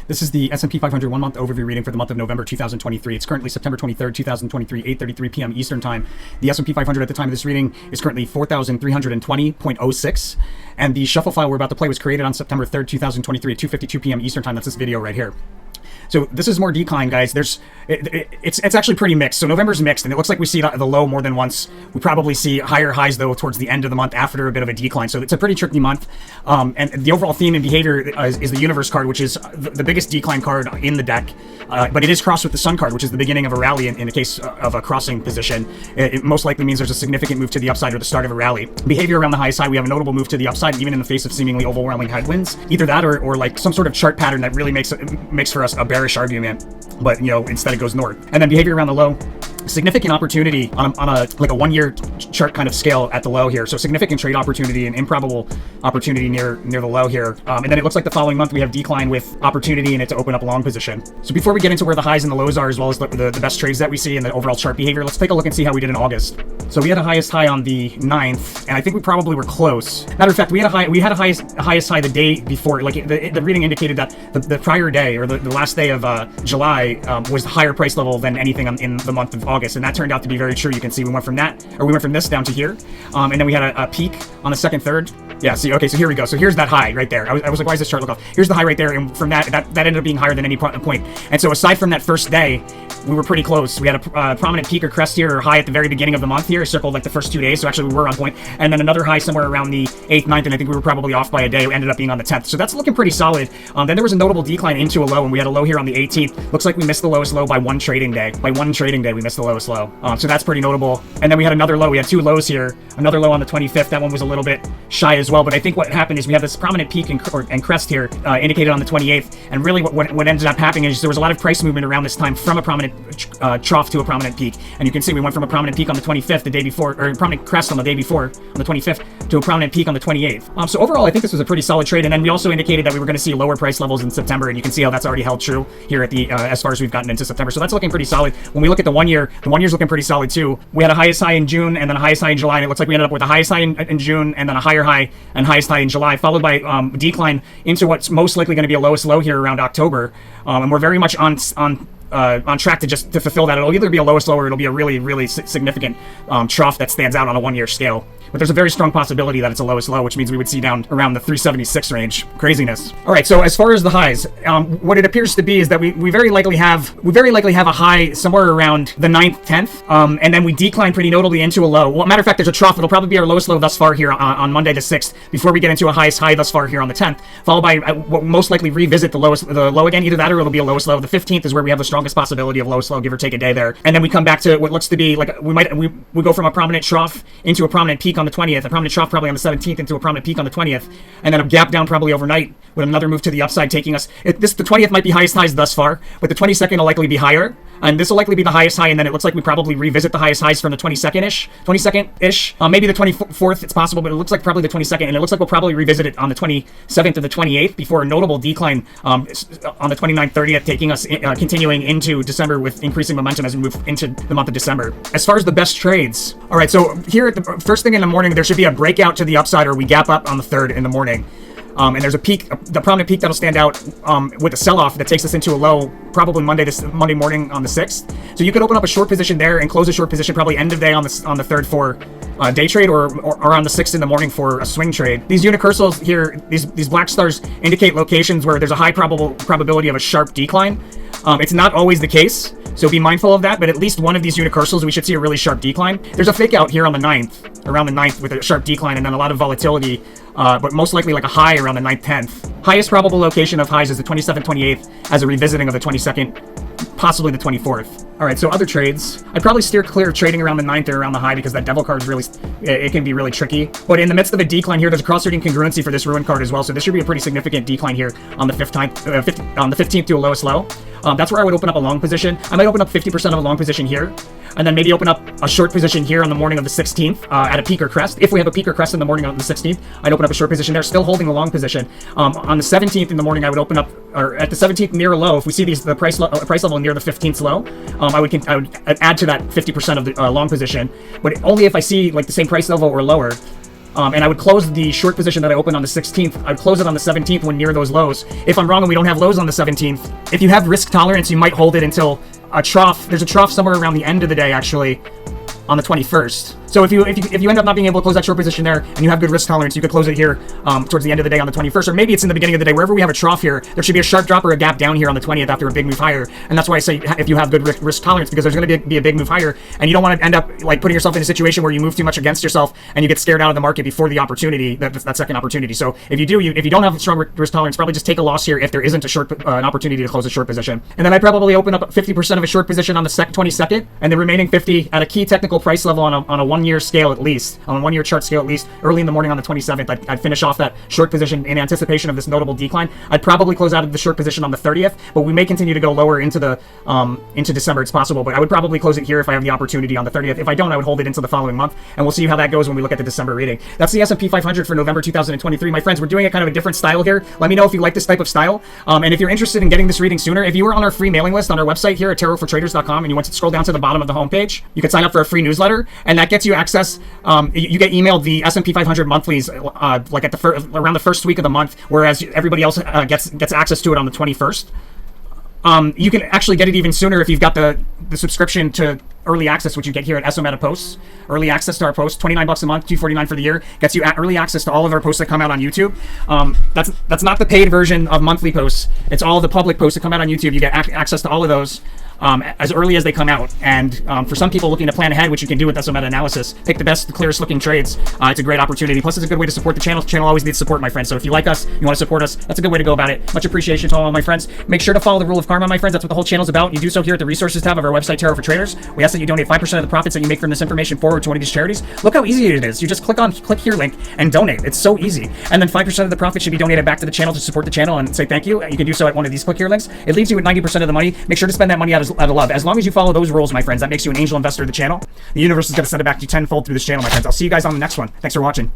This is the S&P 500 one-month overview reading for the month of November 2023. It's currently September 23rd, 2023, 8:33 p.m. Eastern Time. The S&P 500 at the time of this reading is currently 4,320.06, and the shuffle file we're about to play was created on September 3rd, 2023 at 2:52 p.m. Eastern Time. That's this video right here. So this is more decline, guys. It's actually pretty mixed. So November's mixed, and it looks like we see the low more than once. We probably see higher highs, though, towards the end of the month after a bit of a decline. So it's a pretty tricky month. And the overall theme and behavior is the Universe card, which is the biggest decline card in the deck. But it is crossed with the Sun card, which is the beginning of a rally in the case of a crossing position. It most likely means there's a significant move to the upside or the start of a rally. Behavior around the high side, we have a notable move to the upside, even in the face of seemingly overwhelming headwinds. Either that or like some sort of chart pattern that really makes for us a bearish argument, but instead it goes north. And then behavior around the low, significant opportunity on a 1 year chart kind of scale at the low here. So significant trade opportunity and improbable opportunity near the low here. And then it looks like the following month we have decline with opportunity in it to open up a long position. So before we get into where the highs and the lows are, as well as the best trades that we see and the overall chart behavior, let's take a look and see how we did in August. So we had a highest high on the 9th, and I think we probably were close. Matter of fact, we had a highest high the day before. Like the reading indicated that the prior day, or the last day of July, was the higher price level than anything in the month of August, and that turned out to be very true. You can see we went from this down to here, and then we had a peak on the 2nd, 3rd. Yeah, see, okay, so here we go. So here's that high right there. I was like, why does this chart look off? Here's the high right there, and from that ended up being higher than any point. And so aside from that first day, we were pretty close. We had a prominent peak or crest here, or high at the very beginning of the month here, circled like the first 2 days, so actually we were on point. And then another high somewhere around the 8th, 9th, and I think we were probably off by a day. We ended up being on the 10th. So that's looking pretty solid. Then there was a notable decline into a low, and we had a low here on the 18th. Looks like we missed the lowest low by one trading day. By one trading day, we missed the lowest low. So that's pretty notable. And then we had another low. We had two lows here. Another low on the 25th. That one was a little bit shy as well. But I think what happened is we have this prominent peak and crest here indicated on the 28th. And really what ended up happening is there was a lot of price movement around this time from a prominent trough to a prominent peak. And you can see we went from a prominent peak on the 25th the day before, or a prominent crest on the day before, on the 25th, to a prominent peak on the 28th. So overall, I think this was a pretty solid trade. And then we also indicated that we were going to see lower price levels in September. And you can see how that's already held true here at the as far as we've gotten into September. So that's looking pretty solid. When we look at the 1 year, the 1 year's looking pretty solid too. We had a highest high in June and then a highest high in July. And it looks like we ended up with a highest high in June and then a higher high and highest high in July, followed by decline into what's most likely going to be a lowest low here around October. And we're very much on track to fulfill that. It'll either be a lowest low or it'll be a really significant trough that stands out on a 1 year scale. But there's a very strong possibility that it's a lowest low, which means we would see down around the 376 range. Craziness. All right, so as far as the highs, what it appears to be is that we very likely have a high somewhere around the 9th, 10th, and then we decline pretty notably into a low. Well, matter of fact, there's a trough. It'll probably be our lowest low thus far here on Monday the 6th, before we get into a highest high thus far here on the 10th, followed by what will most likely revisit the low again. Either that or it'll be a lowest low. The 15th is where we have the strongest possibility of lowest low, give or take a day there, and then we come back to what looks to be like we go from a prominent trough into a prominent peak on the 20th, a prominent trough probably on the 17th into a prominent peak on the 20th, and then a gap down probably overnight with another move to the upside taking us. The 20th might be highest highs thus far, but the 22nd will likely be higher, and this will likely be the highest high, and then it looks like we probably revisit the highest highs from the 22nd-ish, maybe the 24th, it's possible, but it looks like probably the 22nd, and it looks like we'll probably revisit it on the 27th or the 28th before a notable decline on the 29th, 30th, taking us continuing into December with increasing momentum as we move into the month of December. As far as the best trades, all right, so here at the first thing in the morning, there should be a breakout to the upside, or we gap up on the 3rd in the morning. And there's a peak, the prominent peak that'll stand out with a sell-off that takes us into a low, probably Monday morning on the 6th. So you could open up a short position there and close a short position probably end of day on the 3rd for day trade, or on the 6th in the morning for a swing trade. These unicursals here, these black stars indicate locations where there's a high probability of a sharp decline. It's not always the case, so be mindful of that, but at least one of these unicursals, we should see a really sharp decline. There's a fake out here on the 9th, around the 9th, with a sharp decline and then a lot of volatility, but most likely like a high around the 9th, 10th. Highest probable location of highs is the 27th, 28th, as a revisiting of the 22nd, possibly the 24th. All right, so other trades. I'd probably steer clear of trading around the 9th or around the high because that devil card is really, it can be really tricky. But in the midst of a decline here, there's a cross-reading congruency for this ruin card as well. So this should be a pretty significant decline here on the 15th to a lowest low. That's where I would open up a long position. I might open up 50% of a long position here, and then maybe open up a short position here on the morning of the 16th at a peak or crest. If we have a peak or crest in the morning of the 16th, I'd open up a short position there, still holding the long position. On the 17th in the morning, I would open up, or at the 17th near a low, if we see the price level near the 15th low, I would add to that 50% of the long position, but only if I see like the same price level or lower and I would close the short position that I opened on the 16th. I would close it on the 17th when near those lows. If I'm wrong and we don't have lows on the 17th, if you have risk tolerance, you might hold it until a trough. There's a trough somewhere around the end of the day, actually, on the 21st. So if you end up not being able to close that short position there and you have good risk tolerance, you could close it here towards the end of the day on the 21st, or maybe it's in the beginning of the day. Wherever we have a trough here, there should be a sharp drop or a gap down here on the 20th after a big move higher. And that's why I say if you have good risk tolerance, because there's going to be a big move higher, and you don't want to end up like putting yourself in a situation where you move too much against yourself and you get scared out of the market before the opportunity, that second opportunity. So if you don't have strong risk tolerance, probably just take a loss here if there isn't an opportunity to close a short position. And then I'd probably open up 50% of a short position on the 22nd, and the remaining 50 at a key technical price level on a 1 year scale at least. On a 1 year chart scale at least, early in the morning on the 27th, I'd finish off that short position in anticipation of this notable decline. I'd probably close out of the short position on the 30th, but we may continue to go lower into December. It's possible, but I would probably close it here if I have the opportunity on the 30th. If I don't, I would hold it into the following month, and we'll see how that goes when we look at the December reading. That's the S&P 500 for November 2023. My friends, we're doing it kind of a different style here. Let me know if you like this type of style, and if you're interested in getting this reading sooner. If you were on our free mailing list on our website here at tarotfortraders.com and you want to scroll down to the bottom of the homepage, you can sign up for a free newsletter, and that gets you access. You get emailed the S&P 500 monthlies like at around the first week of the month, whereas everybody else gets access to it on the 21st. You can actually get it even sooner if you've got the subscription to early access, which you get here at SOMeta Posts. Early access to our posts, $29 a month, $249 for the year, gets you early access to all of our posts that come out on YouTube. That's not the paid version of monthly posts. It's all the public posts that come out on YouTube. You get access to all of those as early as they come out. And for some people looking to plan ahead, which you can do with SOMeta analysis, pick the best, the clearest looking trades. It's a great opportunity. Plus, it's a good way to support the channel. The channel always needs support, my friends. So if you like us, you want to support us, that's a good way to go about it. Much appreciation to all of my friends. Make sure to follow the rule of karma, my friends. That's what the whole channel's about. You do so here at the resources tab of our website, Tarot for Traders. We ask that you donate 5% of the profits that you make from this information forward to one of these charities. Look how easy it is. You just click here link and donate. It's so easy. And then 5% of the profit should be donated back to the channel to support the channel and say thank you. You can do so at one of these click here links. It leaves you with 90% of the money. Make sure to spend that money out of love. As long as you follow those rules, my friends, that makes you an angel investor of the channel. The universe is going to send it back to you tenfold through this channel, my friends. I'll see you guys on the next one. Thanks for watching.